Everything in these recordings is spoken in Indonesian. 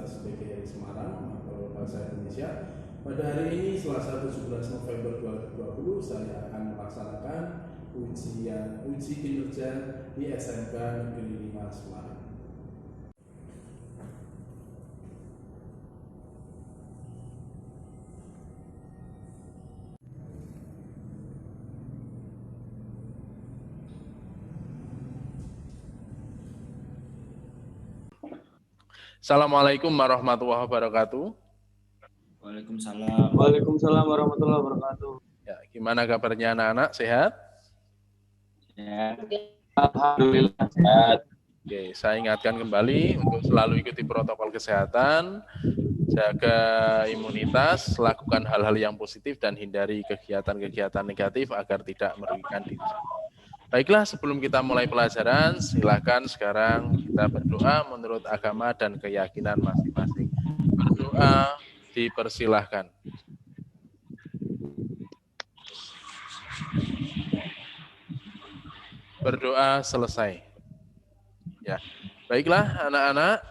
Universitas PGRI Semarang atau Bahasa Indonesia. Pada hari ini Selasa 17 November 2020 saya akan melaksanakan uji kinerja di SMK Negeri 5 Semarang. Assalamualaikum warahmatullahi wabarakatuh. Waalaikumsalam. Waalaikumsalam warahmatullahi wabarakatuh. Ya, gimana kabarnya anak-anak? Sehat? Ya. Alhamdulillah sehat. Oke, saya ingatkan kembali untuk selalu ikuti protokol kesehatan, jaga imunitas, lakukan hal-hal yang positif dan hindari kegiatan-kegiatan negatif agar tidak merugikan diri. Baiklah, sebelum kita mulai pelajaran, silakan sekarang kita berdoa menurut agama dan keyakinan masing-masing. Berdoa dipersilahkan. Berdoa selesai. Ya, baiklah anak-anak,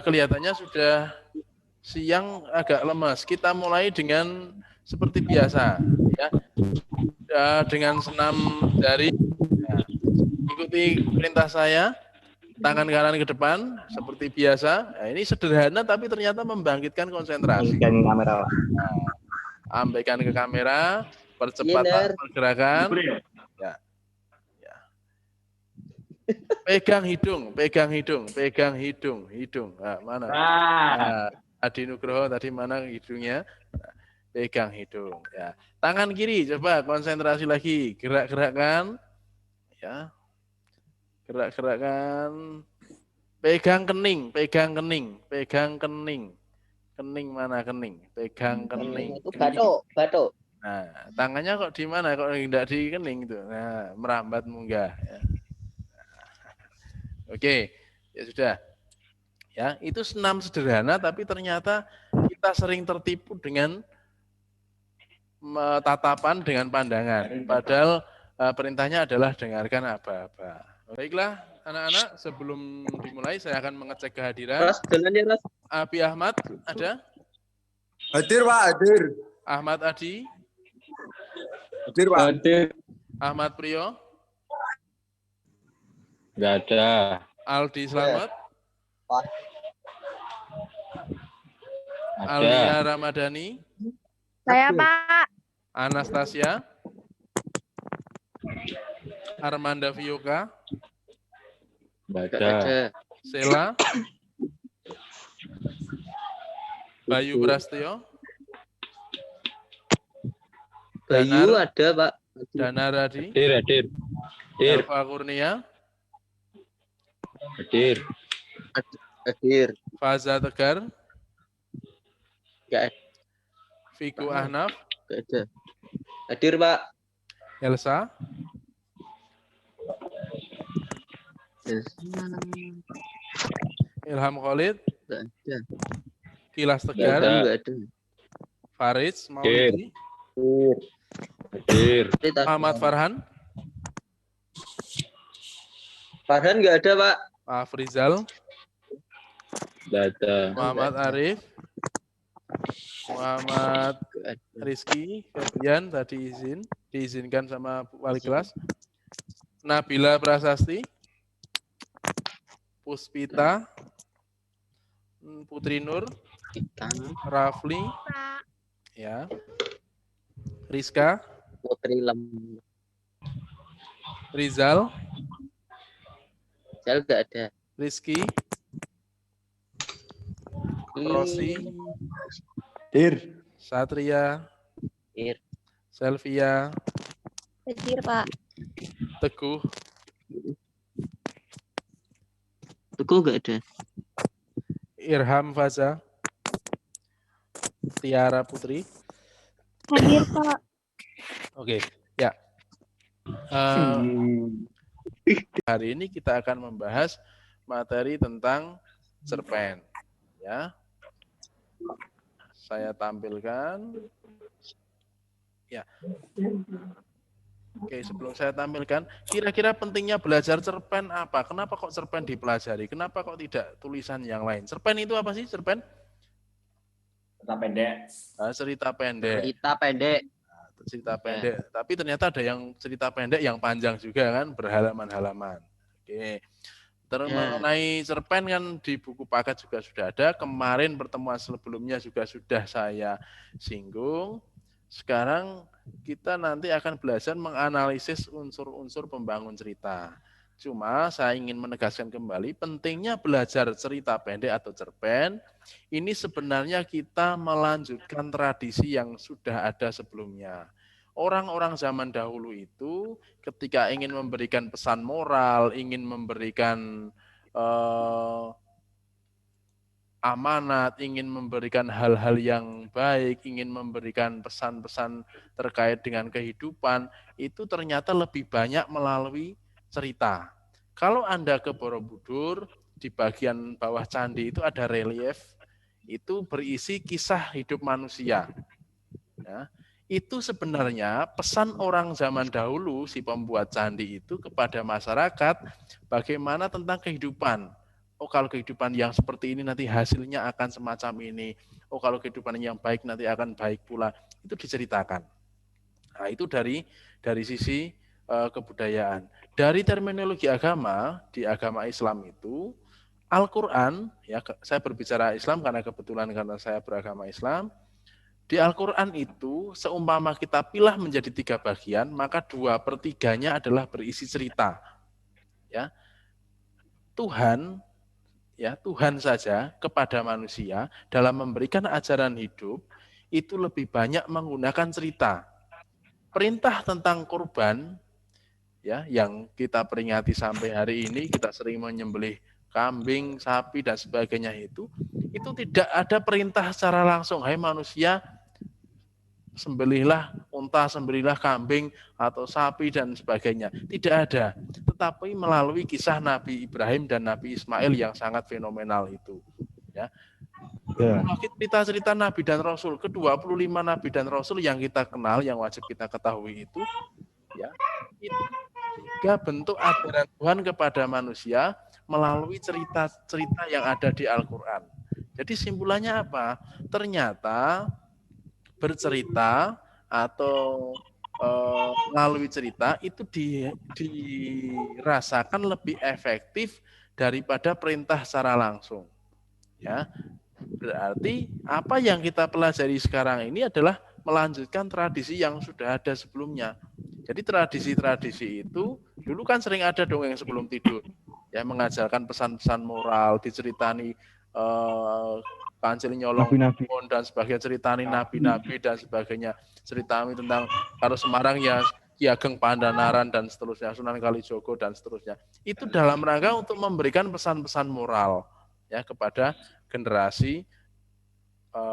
kelihatannya sudah siang agak lemas. Kita mulai dengan seperti biasa, ya, dengan senam jari. Ya. Ikuti perintah saya, tangan kanan ke depan seperti biasa. Nah, ini sederhana tapi ternyata membangkitkan konsentrasi. Kamera. Nah, ambaikan ke kamera, percepatan pergerakan. Ya. Ya. Pegang hidung, pegang hidung, pegang hidung, hidung. Nah, mana? Nah, Adi Nugroho tadi mana hidungnya? Nah, pegang hidung. Ya. Tangan kiri, coba konsentrasi lagi, gerak-gerakkan. Ya. Gerak-gerakkan. Pegang kening, pegang kening, pegang kening. Kening mana kening? Pegang kening. Itu batuk. Nah, tangannya kok di mana? Kok tidak di kening itu? Nah, merambat munggah. Ya. Oke, ya sudah. Ya, itu senam sederhana, tapi ternyata kita sering tertipu dengan tatapan dengan pandangan. Padahal perintahnya adalah dengarkan apa-apa. Baiklah, anak-anak, sebelum dimulai saya akan mengecek kehadiran. Ras, jalan ya, Ras. Abi Ahmad ada? Hadir, Pak, hadir. Ahmad Adi? Hadir, Pak. Hadir. Ahmad Priyo? Enggak ada. Aldi Slamet? Ada. Alia Ramadhani? Saya, Pak. Anastasia? Armanda Vioka? Enggak ada. Sela? Bayu Brastio? Bayu ada, Pak. Dana Radi? Hadir. Elva Kurnia? Hadir. Hadir. Faza Tegar? Enggak Viku Ahnaf? ada. Hadir, Pak. Elsa? Ilham Khalid? Enggak ada. Kilas Tegar? Enggak ada. Faris Maulidi? Hadir. Ahmad Farhan? Farhan enggak ada, Pak. Afrizal? Enggak ada. Muhammad Arif? Muhammad Rizky Febrian tadi diizinkan sama wali kelas. Nabila Prasasti, Puspita, Putri Nur, Rafli, ya, Rizka, Putri Lem. Rizal, Jal enggak ada. Rizky, Rosi, Hadir. Satria, Hadir. Selvia, Hadir, Pak. Teguh, Teguh enggak ada. Irham Faza, Tiara Putri. Hadir, Pak. Oke, ya. Hari ini kita akan membahas materi tentang cerpen. Ya, saya tampilkan. Ya. Oke, sebelum saya tampilkan, kira-kira pentingnya belajar cerpen apa? Kenapa kok cerpen dipelajari? Kenapa kok tidak tulisan yang lain? Cerpen itu apa sih, cerpen? Cerita pendek. Cerita pendek. Cerita pendek. Cerita pendek. Tapi ternyata ada yang cerita pendek yang panjang juga kan, berhalaman-halaman. Oke. Terus mengenai cerpen kan di buku paket juga sudah ada. Kemarin pertemuan sebelumnya juga sudah saya singgung. Sekarang kita nanti akan belajar menganalisis unsur-unsur pembangun cerita. Cuma saya ingin menegaskan kembali pentingnya belajar cerita pendek atau cerpen. Ini sebenarnya kita melanjutkan tradisi yang sudah ada sebelumnya. Orang-orang zaman dahulu itu ketika ingin memberikan pesan moral, ingin memberikan amanat, ingin memberikan hal-hal yang baik, ingin memberikan pesan-pesan terkait dengan kehidupan, itu ternyata lebih banyak melalui cerita. Kalau Anda ke Borobudur, di bagian bawah candi itu ada relief, itu berisi kisah hidup manusia. Ya, itu sebenarnya pesan orang zaman dahulu, si pembuat candi itu kepada masyarakat, bagaimana tentang kehidupan. Oh, kalau kehidupan yang seperti ini nanti hasilnya akan semacam ini. Oh, kalau kehidupan yang baik nanti akan baik pula. Itu diceritakan. Nah, itu dari sisi kebudayaan. Dari terminologi agama, di agama Islam itu, Al-Quran, ya saya berbicara Islam karena kebetulan karena saya beragama Islam, di Al-Quran itu seumpama kita pilah menjadi 3 bagian, maka 2/3-nya adalah berisi cerita. Ya, Tuhan saja kepada manusia dalam memberikan ajaran hidup itu lebih banyak menggunakan cerita. Perintah tentang kurban, ya, yang kita peringati sampai hari ini, kita sering menyembelih kambing, sapi dan sebagainya itu tidak ada perintah secara langsung, hai manusia, sembelihlah unta, sembelihlah kambing atau sapi dan sebagainya. Tidak ada. Tetapi melalui kisah Nabi Ibrahim dan Nabi Ismail yang sangat fenomenal itu. Ya. Cerita-cerita Nabi dan Rasul, ke-25 Nabi dan Rasul yang kita kenal, yang wajib kita ketahui itu, ya, itu juga bentuk ajaran Tuhan kepada manusia melalui cerita-cerita yang ada di Al-Quran. Jadi simpulannya apa? Ternyata bercerita atau melalui cerita itu dirasakan lebih efektif daripada perintah secara langsung. Ya, berarti apa yang kita pelajari sekarang ini adalah melanjutkan tradisi yang sudah ada sebelumnya. Jadi tradisi-tradisi itu dulu kan sering ada dongeng sebelum tidur, ya, mengajarkan pesan-pesan moral, diceritani Kancil Nyolong dan sebagainya, ceritani nabi-nabi dan sebagainya, ceritani tentang kalau Semarang ya Ki Ageng Pandanaran dan seterusnya, Sunan Kalijogo dan seterusnya. Itu dalam rangka untuk memberikan pesan-pesan moral, ya, kepada generasi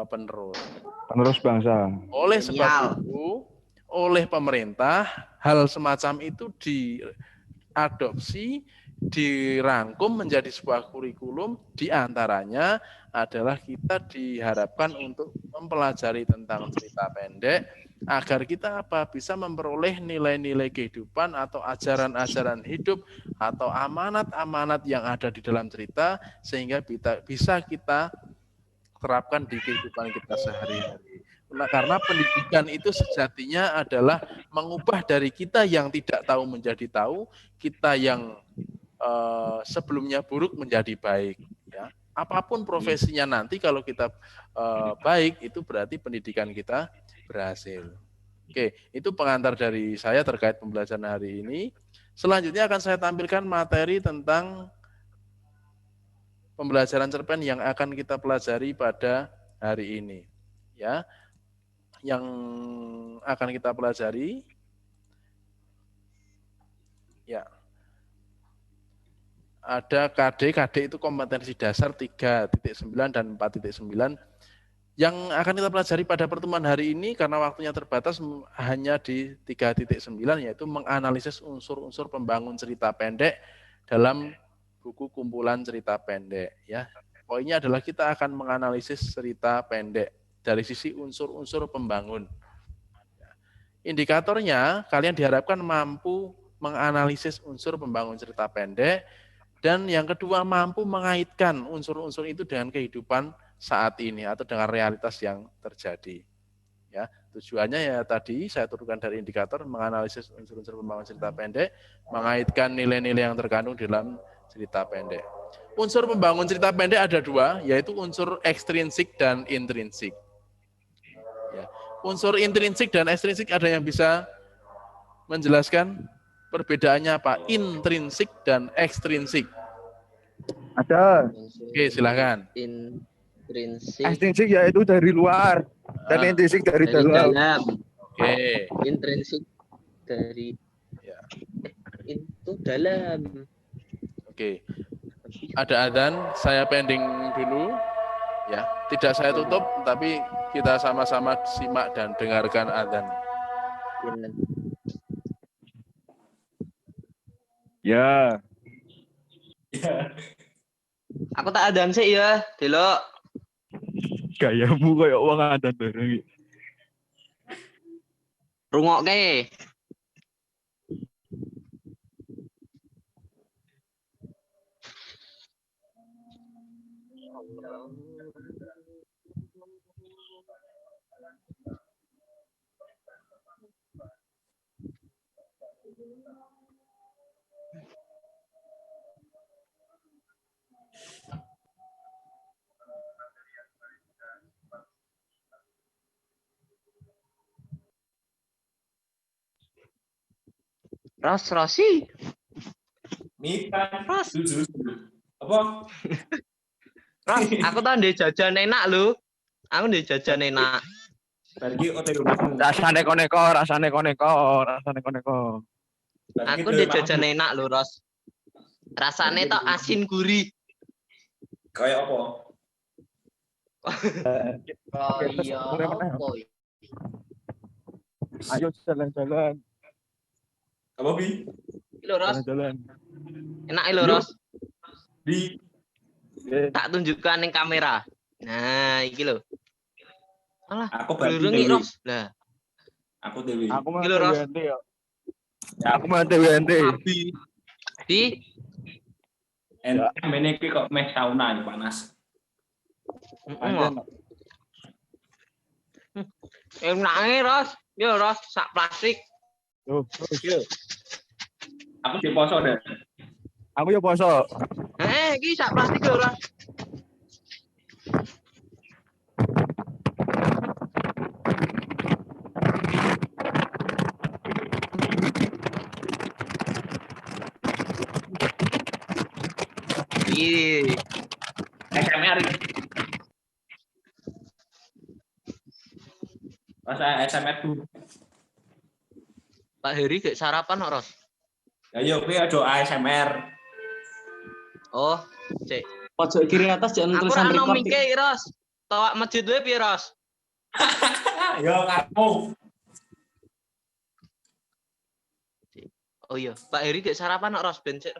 penerus bangsa. Oleh sebab itu, oleh pemerintah hal semacam itu diadopsi, dirangkum menjadi sebuah kurikulum, diantaranya adalah kita diharapkan untuk mempelajari tentang cerita pendek agar kita bisa memperoleh nilai-nilai kehidupan atau ajaran-ajaran hidup atau amanat-amanat yang ada di dalam cerita sehingga bisa kita terapkan di kehidupan kita sehari-hari. Nah, karena pendidikan itu sejatinya adalah mengubah dari kita yang tidak tahu menjadi tahu, kita yang sebelumnya buruk menjadi baik. Ya. Apapun profesinya nanti kalau kita baik, itu berarti pendidikan kita berhasil. Oke, itu pengantar dari saya terkait pembelajaran hari ini. Selanjutnya akan saya tampilkan materi tentang pembelajaran cerpen yang akan kita pelajari pada hari ini. Ya, yang akan kita pelajari, ya, ada KD itu kompetensi dasar 3.9 dan 4.9. Yang akan kita pelajari pada pertemuan hari ini karena waktunya terbatas hanya di 3.9, yaitu menganalisis unsur-unsur pembangun cerita pendek dalam buku kumpulan cerita pendek. Ya, poinnya adalah kita akan menganalisis cerita pendek dari sisi unsur-unsur pembangun. Indikatornya kalian diharapkan mampu menganalisis unsur pembangun cerita pendek, dan yang kedua mampu mengaitkan unsur-unsur itu dengan kehidupan saat ini atau dengan realitas yang terjadi. Ya, tujuannya ya tadi saya turunkan dari indikator menganalisis unsur-unsur pembangun cerita pendek, mengaitkan nilai-nilai yang terkandung dalam cerita pendek. Unsur pembangun cerita pendek ada dua, yaitu unsur ekstrinsik dan intrinsik. Ya. Unsur intrinsik dan ekstrinsik ada yang bisa menjelaskan perbedaannya apa? Intrinsik dan ekstrinsik. Ada. Oke, silakan. Intrinsik Ekstrinsik yaitu dari luar dan intrinsik dari dari dalam. dalam. Oke. Intrinsik dari Ya. itu dalam. Oke. Ada adzan, saya pending dulu. Ya, tidak saya tutup, tapi kita sama-sama simak dan dengarkan adzan. Ya. Aku tak adan sih ya, delok. Gayamu kayak uang ada bareng. Rungokke. Rosi. Mita. Ros. Apa? Ros, aku tau ndek jajan enak lho. Aku ndek jajan enak. Bagi OTW. Rasane koneko. Aku ndek jajan enak lho, Ros. Rasane tok asin gurih. Kayak apa? Kaya apa? Ayo jalan-jalan. Apa, Bi? Iki lho, Ros. Jalan-jalan. Enak lho, Ros. Di Tak tunjukkan ning kamera. Nah, iki lho. Alah, aku bagi blurungi, Dewi. Ros. Lah, Aku Dewi. Aku mah Gila, Ros. TWNT ya. Aku mah TWNT. Abi. di Ini kok meh sauna panas. enake, Ros. Yo, Ros, sak plastik. Tuh, terus. Aku di poso deh. Aku ya poso. Iki sak plastik lho, Ros. Iya. SMR. Masa SMR dulu. Pak Heri gak sarapan kok, Ros? Ayo kowe aja ASMR. Oh, cek. Pojok kiri atas jangan Aku tulisan ora ono record. mike, Ros. Tawak masjid wae piye, Ros? Yo kamu. Oh iya, Pak Heri gak sarapan kok, Ros, ben sik.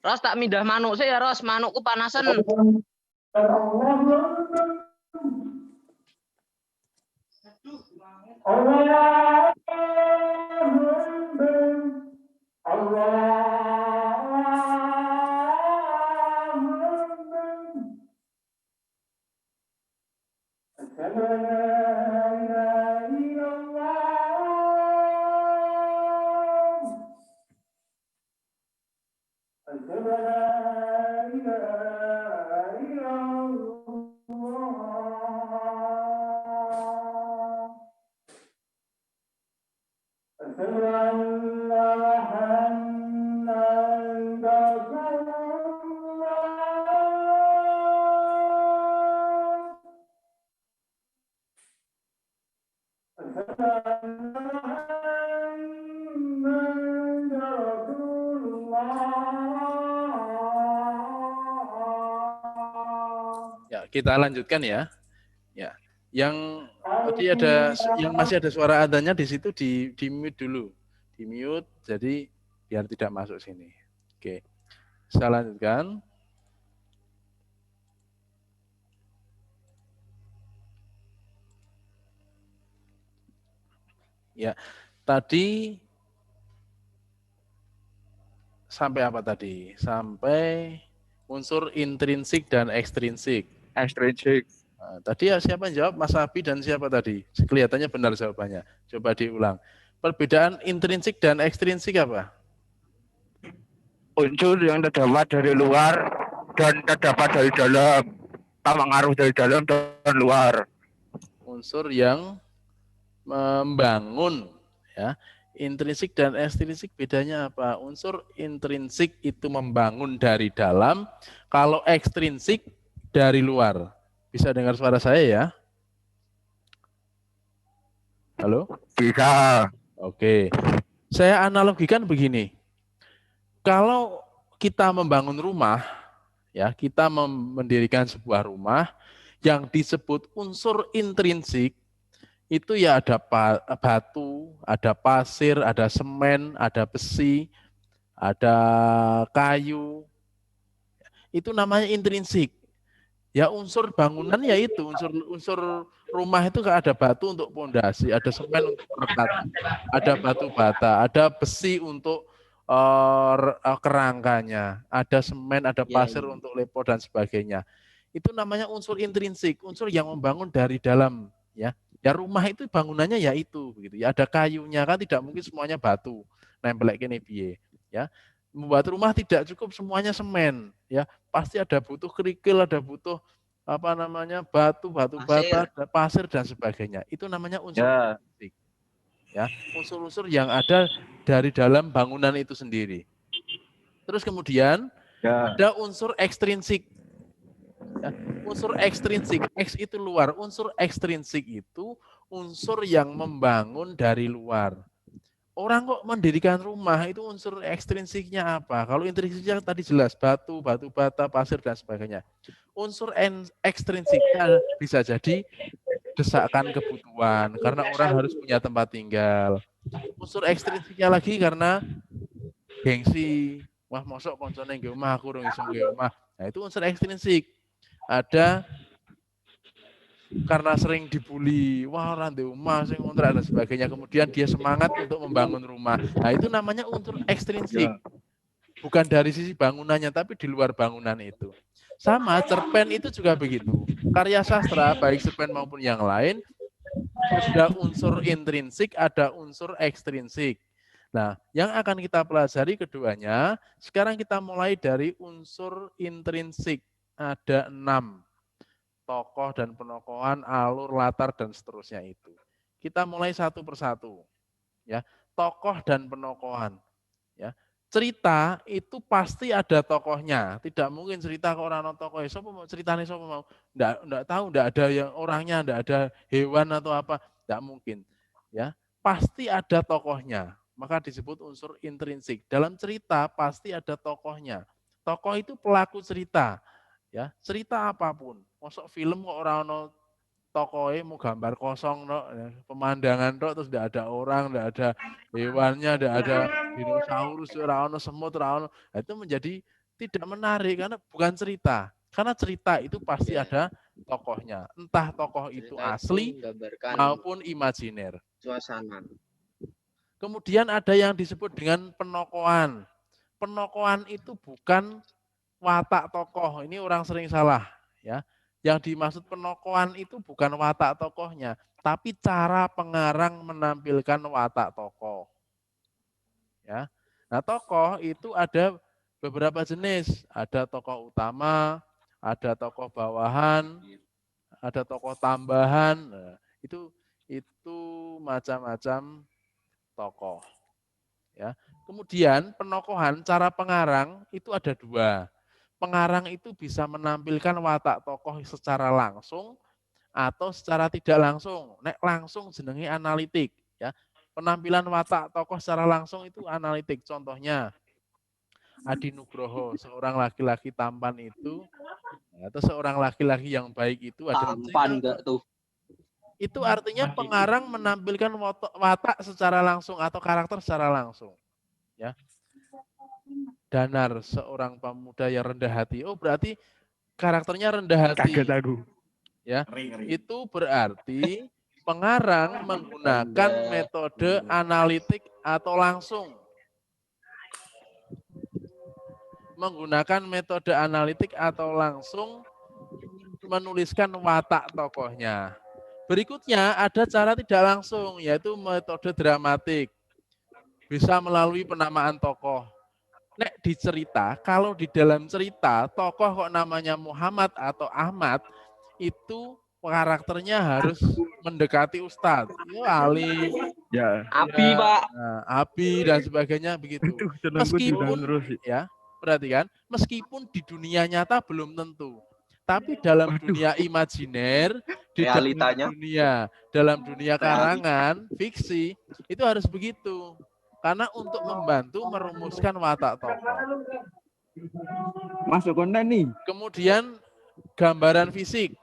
Ros tak mindah manuk sih ya, Ros. Manukku panasan. Ya, kita lanjutkan ya. Ya, yang tadi ada yang masih ada suara adzannya di situ di mute dulu, di mute, jadi biar tidak masuk sini. Oke. Saya lanjutkan. Ya, tadi sampai apa tadi? Sampai unsur intrinsik dan ekstrinsik. Extrinsic. Nah, tadi ya siapa yang jawab? Mas Abi dan siapa tadi? Kelihatannya benar jawabannya. Coba diulang. Perbedaan intrinsik dan ekstrinsik apa? Unsur yang terdapat dari luar dan terdapat dari dalam. Pengaruh dari dalam dan luar. Unsur yang membangun, ya. Intrinsik dan ekstrinsik bedanya apa? Unsur intrinsik itu membangun dari dalam, kalau ekstrinsik dari luar. Bisa dengar suara saya ya? Halo? Bisa. Oke. Saya analogikan begini. Kalau kita membangun rumah, ya, kita mendirikan sebuah rumah yang disebut unsur intrinsik, itu ya ada batu, ada pasir, ada semen, ada besi, ada kayu. Itu namanya intrinsik. Ya unsur bangunan ya itu, unsur rumah itu ada batu untuk pondasi, ada semen untuk perekatan, ada batu bata, ada besi untuk kerangkanya, ada semen, ada pasir untuk lepo dan sebagainya. Itu namanya unsur intrinsik, unsur yang membangun dari dalam, ya. Ya rumah itu bangunannya ya itu, begitu. Ya ada kayunya, kan tidak mungkin semuanya batu, nempel kene piye, ya. Membuat rumah tidak cukup semuanya semen, ya. Pasti ada butuh kerikil, ada butuh apa namanya batu bata, pasir dan sebagainya. Itu namanya unsur intrinsik, ya. Unsur-unsur yang ada dari dalam bangunan itu sendiri. Terus kemudian ada unsur ekstrinsik. Ya, unsur ekstrinsik, X itu luar. Unsur ekstrinsik itu unsur yang membangun dari luar. Orang kok mendirikan rumah itu unsur ekstrinsiknya apa? Kalau intrinsiknya tadi jelas batu, batu bata, pasir dan sebagainya. Unsur ekstrinsiknya bisa jadi desakan kebutuhan karena orang harus punya tempat tinggal. Unsur ekstrinsiknya lagi karena gengsi. Wah, mosok koncone nggih omah aku urung iso nggih omah. Nah, itu unsur ekstrinsik. Ada karena sering dibully, wah orang di rumah, sing ngontrak dan sebagainya. Kemudian dia semangat untuk membangun rumah. Nah itu namanya unsur ekstrinsik. Bukan dari sisi bangunannya, tapi di luar bangunan itu. Sama, cerpen itu juga begitu. Karya sastra, baik cerpen maupun yang lain, ada unsur intrinsik, ada unsur ekstrinsik. Nah, yang akan kita pelajari keduanya, sekarang kita mulai dari unsur intrinsik. Ada 6. Tokoh dan penokohan, alur, latar, dan seterusnya itu. Kita mulai satu persatu. Ya, tokoh dan penokohan. Ya, cerita itu pasti ada tokohnya. Tidak mungkin cerita ke orang tokoh. Siapa mau ceritanya siapa mau? Enggak tahu, enggak ada yang orangnya, enggak ada hewan atau apa. Enggak mungkin. Ya, pasti ada tokohnya. Maka disebut unsur intrinsik. Dalam cerita pasti ada tokohnya. Tokoh itu pelaku cerita. Ya, cerita apapun. Masuk film kok orang ono tokoe mau gambar kosong no, ya. Pemandangan tok terus tidak ada orang, tidak ada hewannya, tidak ada dinosaurus, ora ono semut, ora ono. Nah, itu menjadi tidak menarik karena bukan cerita. Karena cerita itu pasti ada tokohnya. Entah tokoh itu asli maupun imajiner. Suasana. Kemudian ada yang disebut dengan penokohan. Penokohan itu bukan watak tokoh, ini orang sering salah, ya. Yang dimaksud penokohan itu bukan watak tokohnya, tapi cara pengarang menampilkan watak tokoh. Ya. Nah, tokoh itu ada beberapa jenis, ada tokoh utama, ada tokoh bawahan, ada tokoh tambahan. Nah, itu macam-macam tokoh. Ya. Kemudian penokohan, cara pengarang itu ada 2. Pengarang itu bisa menampilkan watak tokoh secara langsung atau secara tidak langsung. Nek langsung jenenge analitik, ya. Penampilan watak tokoh secara langsung itu analitik. Contohnya Adi Nugroho, seorang laki-laki tampan itu, atau seorang laki-laki yang baik itu ada tampan enggak tuh? Itu artinya pengarang menampilkan watak secara langsung atau karakter secara langsung. Ya. Danar, seorang pemuda yang rendah hati. Oh, berarti karakternya rendah hati. Kaget aku. Ya, Ngeri. itu berarti pengarang menggunakan metode analitik atau langsung. Menggunakan metode analitik atau langsung menuliskan watak tokohnya. Berikutnya ada cara tidak langsung, yaitu metode dramatik. Bisa melalui penamaan tokoh. Nek di cerita, kalau di dalam cerita, tokoh kok namanya Muhammad atau Ahmad, itu karakternya harus mendekati Ustadz. Itu Ali, Ya. Abi, ya, Pak. nah, Abi dan sebagainya begitu. Itu jenengku Meskipun terus. ya, perhatikan, meskipun di dunia nyata belum tentu. Tapi dalam dunia imajiner, di Realitanya. dalam dunia karangan, fiksi, itu harus begitu. Karena untuk membantu merumuskan watak tokoh. Masuk konten nih. Kemudian gambaran fisik.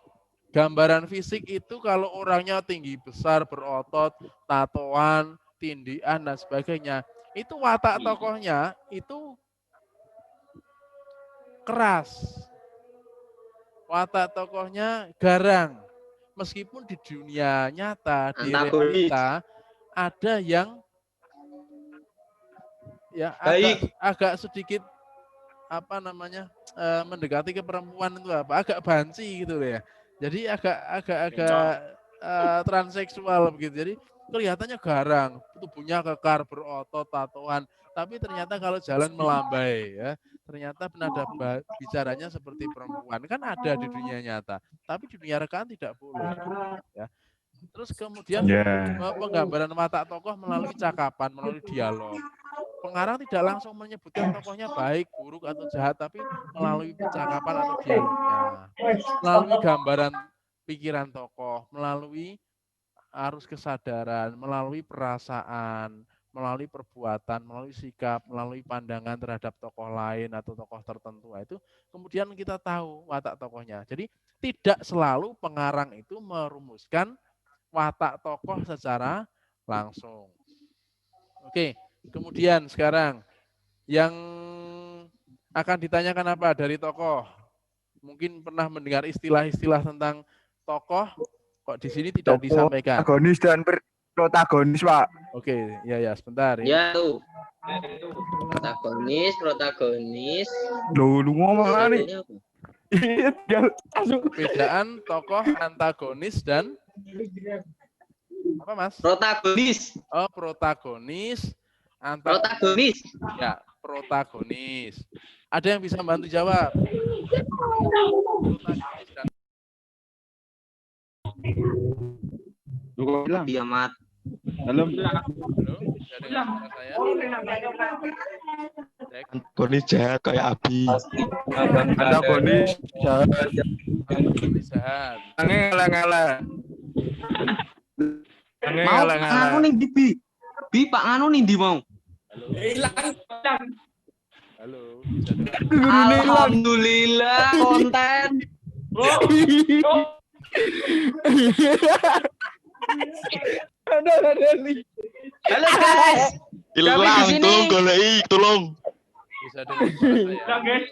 Gambaran fisik itu kalau orangnya tinggi besar, berotot, tatoan, tindian, dan sebagainya. Itu watak tokohnya itu keras. Watak tokohnya garang. Meskipun di dunia nyata, di realita, ada yang ya agak sedikit mendekati ke perempuan itu agak banci gitu ya. Jadi agak transseksual begitu. Jadi kelihatannya garang, tubuhnya kekar, berotot, tatoan, tapi ternyata kalau jalan melambai ya, ternyata nada bicaranya seperti perempuan. Kan ada di dunia nyata, tapi di dunia rekaan tidak boleh ya. Terus kemudian penggambaran watak tokoh melalui cakapan, melalui dialog. Pengarang tidak langsung menyebutkan tokohnya baik, buruk, atau jahat, tapi melalui percakapan atau dialognya. Melalui gambaran pikiran tokoh, melalui arus kesadaran, melalui perasaan, melalui perbuatan, melalui sikap, melalui pandangan terhadap tokoh lain atau tokoh tertentu. Itu kemudian kita tahu watak tokohnya. Jadi tidak selalu pengarang itu merumuskan watak tokoh secara langsung. Oke. Kemudian sekarang yang akan ditanyakan apa dari tokoh? Mungkin pernah mendengar istilah-istilah tentang tokoh, kok di sini tidak disampaikan. Protagonis dan protagonis, Pak. Oke, ya sebentar. Ya tuh. Protagonis. Lu ngomong apa nih? Perbedaan tokoh antagonis dan apa, Mas? Protagonis. Oh, protagonis. Protagonis. Ya, protagonis. Ada yang bisa bantu jawab? Protagonis dan bilang. Dia mat. Halo. Bisa dengar suara saya? Antagonis jahat kayak Abi. Antagonis jahat. Antagonis jahat. Ngalah. Mau nganu nih di Bi, Pak nganu nih di mau. Halo, bisa dengar? Alhamdulillah konten. Ada nih. Halo guys. Hilang tuh, golei, tolong. Bisa dengar suara saya?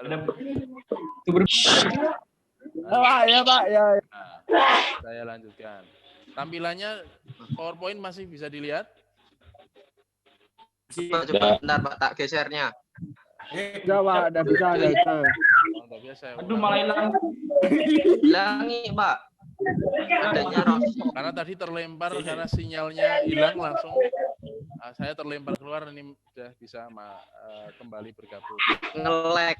Halo. Pak, ya Pak, ya. Nah, saya lanjutkan. Tampilannya PowerPoint masih bisa dilihat? Coba bentar Pak, tak gesernya. Ya Pak, ada bisa. Oh, biasa. Aduh, malah hilang. Hilangi Pak. Adanya Karena tadi terlempar karena sinyalnya hilang langsung. Saya terlempar keluar, ini sudah bisa kembali bergabung. ngelek.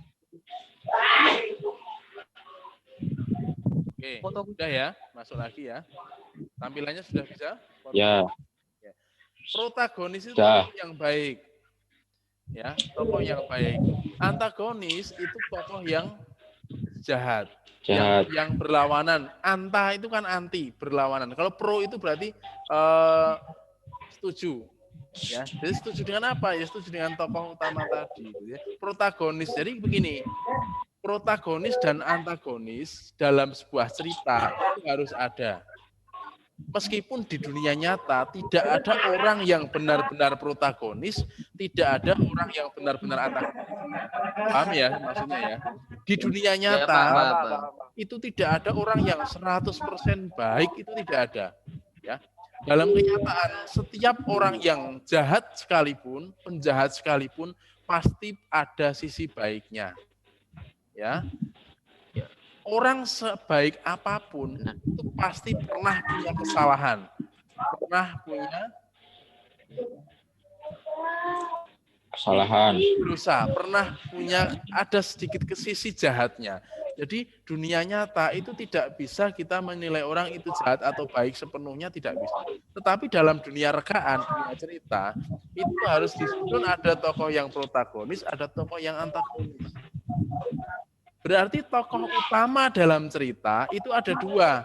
Oke, udah ya, masuk lagi ya. Tampilannya sudah bisa? Ya. Protagonis itu Sudah. tokoh yang baik. Ya, tokoh yang baik. Antagonis itu tokoh yang jahat. Yang berlawanan. Anta itu kan anti, berlawanan. Kalau pro itu berarti setuju. Ya, jadi setuju dengan apa? Ya setuju dengan tokoh utama tadi. Ya. Protagonis. Jadi begini, protagonis dan antagonis dalam sebuah cerita itu harus ada. meskipun di dunia nyata tidak ada orang yang benar-benar protagonis, tidak ada orang yang benar-benar antagonis. Paham ya maksudnya ya? Di dunia nyata paham. itu tidak ada orang yang 100% baik, itu tidak ada. Ya. Dalam kenyataan setiap orang yang jahat sekalipun, penjahat sekalipun pasti ada sisi baiknya. Ya. Orang sebaik apapun itu pasti pernah punya kesalahan, pernah punya Kesalahan. dosa, pernah punya ada sedikit sisi jahatnya. Jadi dunia nyata itu tidak bisa kita menilai orang itu jahat atau baik sepenuhnya, tidak bisa. Tetapi dalam dunia rekaan, dunia cerita, itu harus disusun ada tokoh yang protagonis, ada tokoh yang antagonis. Berarti tokoh utama dalam cerita itu ada dua,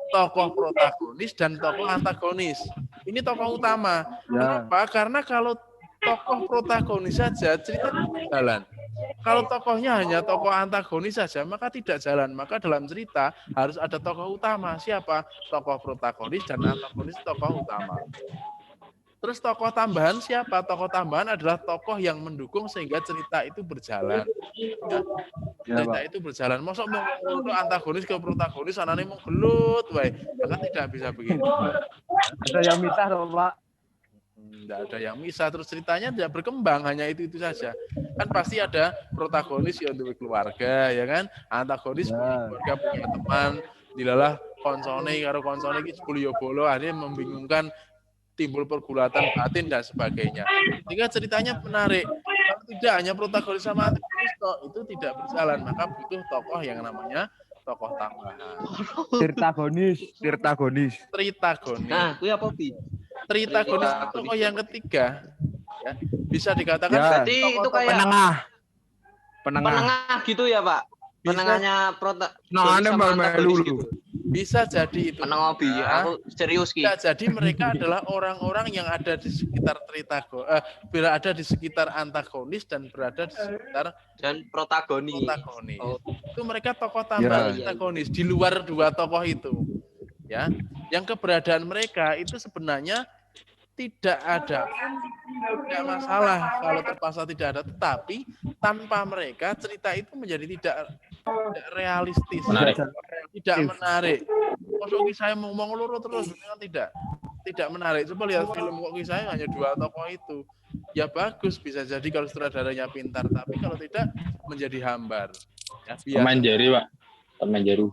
tokoh protagonis dan tokoh antagonis. Ini tokoh utama. Kenapa? Karena kalau tokoh protagonis saja cerita tidak jalan. Kalau tokohnya hanya tokoh antagonis saja, maka tidak jalan. Maka dalam cerita harus ada tokoh utama. Siapa? Tokoh protagonis dan antagonis tokoh utama. Terus tokoh tambahan siapa? Tokoh tambahan adalah tokoh yang mendukung sehingga cerita itu berjalan. Ya, cerita itu berjalan. Masuk mau antagonis ke protagonis, anaknya mau gelut, maka tidak bisa begitu. Ada yang misah loh, Pak. Tidak ada yang misah, terus ceritanya tidak berkembang, hanya itu saja. Kan pasti ada protagonis ya untuk keluarga, ya kan? Antagonis keluarga punya teman, dilalah konsone karo konsone iki jebul yo bolo, akhirnya membingungkan, timbul pergulatan batin dan sebagainya. Sehingga ceritanya menarik. Kalau tidak hanya protagonis sama antagonis itu tidak berjalan, maka butuh tokoh yang namanya tokoh tambahan. Tirtagonis. Nah, kuwi apa, Bi? Tritagonis tokoh yang ketiga, ya, bisa dikatakan berarti itu kayak penengah gitu ya, Pak? Penengahnya protagonis sama antagonis gitu. Bisa jadi itu. Penengah, Bi, aku serius ki. Bisa jadi mereka adalah orang-orang yang ada di sekitar berada di sekitar antagonis dan berada di sekitar dan protagonis. Oh. Itu mereka tokoh tambahan antagonis di luar dua tokoh itu. Ya, yang keberadaan mereka itu sebenarnya tidak ada, tidak masalah kalau terpaksa tidak ada, tetapi tanpa mereka cerita itu menjadi tidak realistis, tidak menarik. Masuk kisahnya ngomong loro terus, kan tidak menarik. Coba lihat film kok kisahnya hanya dua tokoh itu, ya bagus, bisa jadi kalau sutradaranya pintar, tapi kalau tidak menjadi hambar. Ya, Pemain Jerry, Pak. Teman Jerry.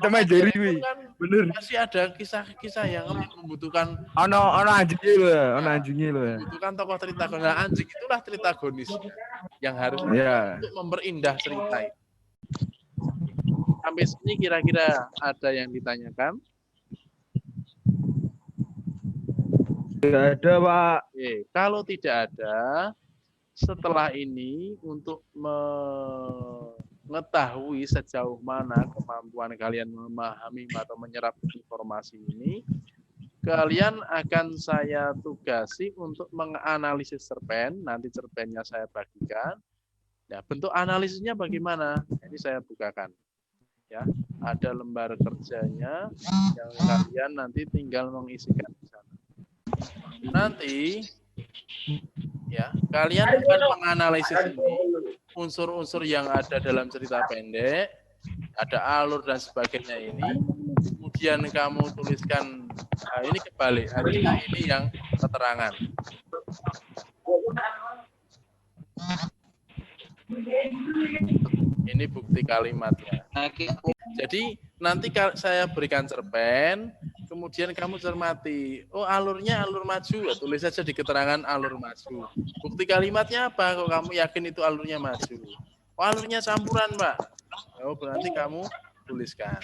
Teman Jerry wi. Bener. Masih ada kisah-kisah yang membutuhkan Ono anjingnya loh. Membutuhkan tokoh cerita. Nah, anjing itulah tritagonis yang harus untuk memperindah cerita itu. Sampai sini kira-kira ada yang ditanyakan? Tidak ada, Pak. Oke, kalau tidak ada, setelah ini untuk mengetahui sejauh mana kemampuan kalian memahami atau menyerap informasi ini, kalian akan saya tugasi untuk menganalisis cerpen. Nanti cerpennya saya bagikan. Ya, bentuk analisisnya bagaimana? Ini saya bukakan. Ya, ada lembar kerjanya yang kalian nanti tinggal mengisikan di sana. Nanti ya, kalian akan menganalisis ini unsur-unsur yang ada dalam cerita pendek, ada alur dan sebagainya ini. Kemudian kamu tuliskan, nah ini kebalik, harusnya ini yang keterangan. Ini bukti kalimatnya. Jadi nanti saya berikan cerpen, kemudian kamu cermati, oh alurnya alur maju, ya, tulis saja di keterangan alur maju. Bukti kalimatnya apa? Kalau kamu yakin itu alurnya maju. Oh alurnya campuran, Pak. Oh berarti kamu tuliskan.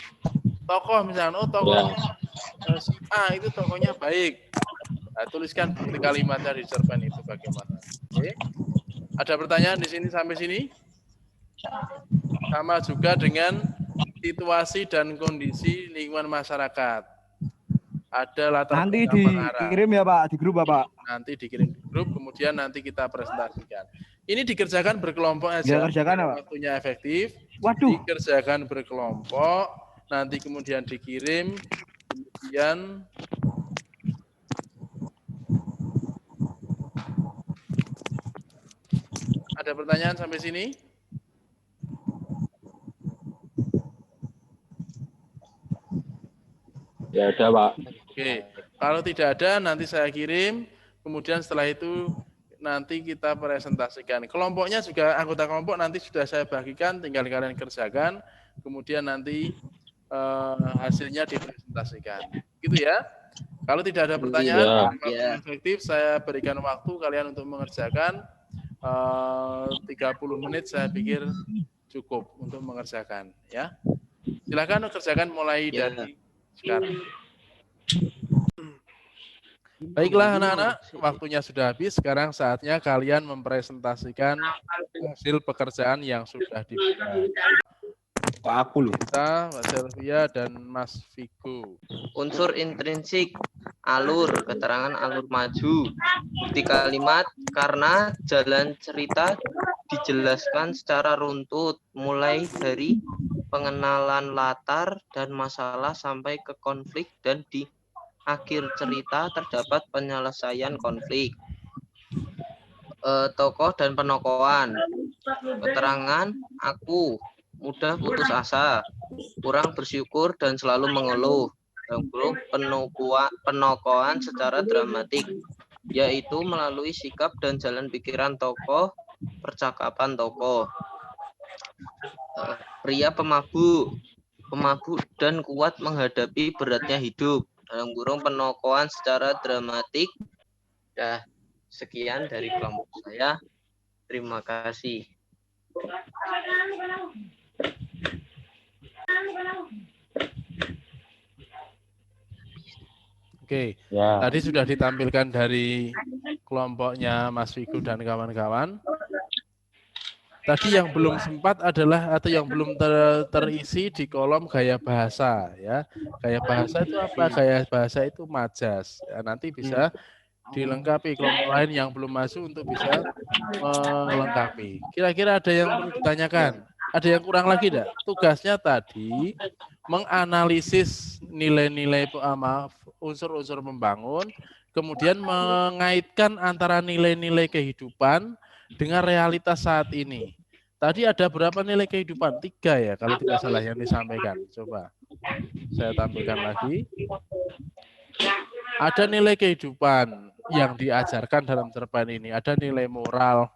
Tokoh misalnya, oh tokohnya si A itu tokohnya baik. Nah, tuliskan bukti kalimatnya di cerpen itu bagaimana. Oke. Ada pertanyaan di sini sampai sini? Sama juga dengan situasi dan kondisi lingkungan masyarakat. Ada latar nanti dikirim ya Pak, di grup Bapak. Nanti dikirim di grup, kemudian nanti kita presentasikan. Ini dikerjakan berkelompok aja. Dikerjakan apa? Waktunya efektif. Waduh. Dikerjakan berkelompok, nanti kemudian dikirim, Kemudian ada pertanyaan sampai sini? Ya ada, Pak. Oke, kalau tidak ada nanti saya kirim, kemudian setelah itu nanti kita presentasikan. Kelompoknya juga, anggota kelompok nanti sudah saya bagikan, tinggal kalian kerjakan, kemudian nanti hasilnya dipresentasikan. Gitu ya. Kalau tidak ada pertanyaan, Ya. efektif saya berikan waktu kalian untuk mengerjakan 30 menit saya pikir cukup untuk mengerjakan ya. Silakan kerjakan mulai Ya. dari sekarang. Baiklah anak-anak, waktunya sudah habis. Sekarang saatnya kalian mempresentasikan hasil pekerjaan yang sudah dibuat. Pak aku loh. Kita, Mbak Selvia dan Mas Vigo. Unsur intrinsik, alur, keterangan alur maju. Bukti kalimat, karena jalan cerita dijelaskan secara runtut, mulai dari pengenalan latar dan masalah sampai ke konflik, dan di akhir cerita terdapat penyelesaian konflik. Tokoh dan penokohan. Keterangan, aku mudah putus asa, kurang bersyukur dan selalu mengeluh. Penokohan secara dramatik, yaitu melalui sikap dan jalan pikiran tokoh, percakapan tokoh. Pria pemabuk dan kuat menghadapi beratnya hidup. Dalam kurung penokohan secara dramatik. Dah, sekian dari kelompok saya. Terima kasih. Oke, Ya. tadi sudah ditampilkan dari kelompoknya Mas Vigo dan kawan-kawan. Tadi yang belum sempat adalah atau yang belum terisi di kolom gaya bahasa ya. Gaya bahasa itu apa? Gaya bahasa itu majas. Ya, nanti bisa dilengkapi kelompok lain yang belum masuk untuk bisa melengkapi. Kira-kira ada yang perlu ditanyakan? Ada yang kurang lagi enggak? Tugasnya tadi menganalisis nilai-nilai unsur-unsur membangun, kemudian mengaitkan antara nilai-nilai kehidupan dengan realitas saat ini. Tadi ada berapa nilai kehidupan? 3 ya, kalau tidak salah yang disampaikan. Coba saya tampilkan lagi. Ada nilai kehidupan yang diajarkan dalam cerpen ini. Ada nilai moral,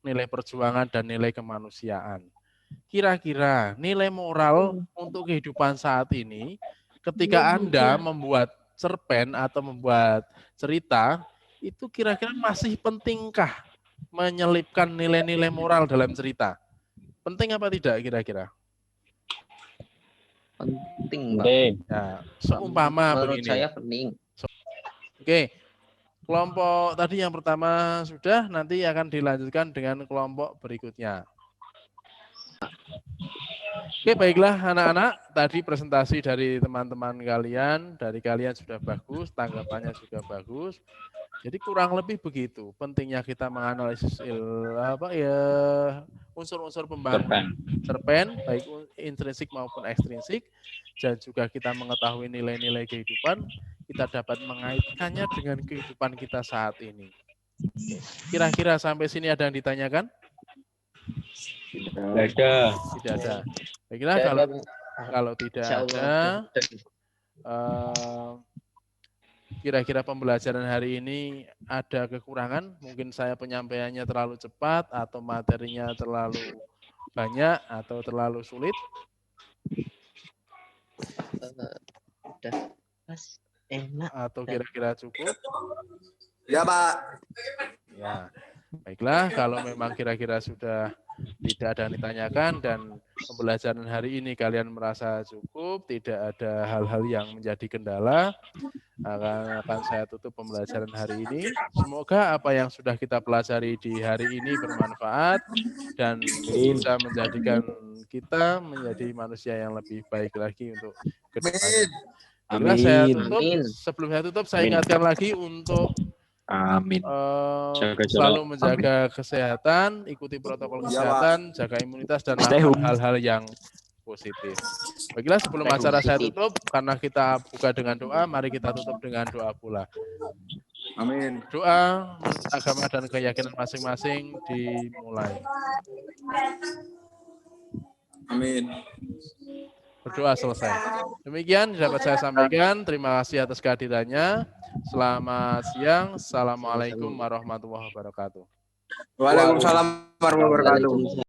nilai perjuangan, dan nilai kemanusiaan. Kira-kira nilai moral untuk kehidupan saat ini, ketika Anda membuat cerpen atau membuat cerita, itu kira-kira masih pentingkah menyelipkan nilai-nilai moral dalam cerita? Penting apa tidak kira-kira? Penting, Pak. Penting. Ya, seumpama Menurut begini. saya penting. Oke, kelompok tadi yang pertama sudah, nanti akan dilanjutkan dengan kelompok berikutnya. Oke, baiklah anak-anak, tadi presentasi dari teman-teman kalian, dari kalian sudah bagus, tanggapannya juga bagus. Jadi kurang lebih begitu, pentingnya kita menganalisis unsur-unsur pembangunan cerpen, baik intrinsik maupun ekstrinsik, dan juga kita mengetahui nilai-nilai kehidupan, kita dapat mengaitkannya dengan kehidupan kita saat ini. Kira-kira sampai sini ada yang ditanyakan? Tidak ada. Tidak ada. Baiklah, kalau tidak ada, kira-kira pembelajaran hari ini ada kekurangan, mungkin saya penyampaiannya terlalu cepat atau materinya terlalu banyak atau terlalu sulit. Udah pas, enak. Atau kira-kira cukup. Ya, Pak. Ya, baiklah, kalau memang kira-kira sudah tidak ada yang ditanyakan dan pembelajaran hari ini kalian merasa cukup, tidak ada hal-hal yang menjadi kendala, akan saya tutup pembelajaran hari ini. Semoga apa yang sudah kita pelajari di hari ini bermanfaat dan bisa menjadikan kita menjadi manusia yang lebih baik lagi untuk kedepannya. Baiklah, saya tutup. Sebelum saya tutup, saya ingatkan lagi untuk selalu menjaga kesehatan, ikuti protokol kesehatan, jaga imunitas dan lakukan hal-hal yang positif. Baiklah, sebelum acara saya tutup, karena kita buka dengan doa, mari kita tutup dengan doa pula. Amin. Doa menurut agama dan keyakinan masing-masing dimulai. Amin. Berdoa selesai. Demikian dapat saya sampaikan. Terima kasih atas kehadirannya. Selamat siang. Assalamualaikum warahmatullahi wabarakatuh. Waalaikumsalam warahmatullahi wabarakatuh.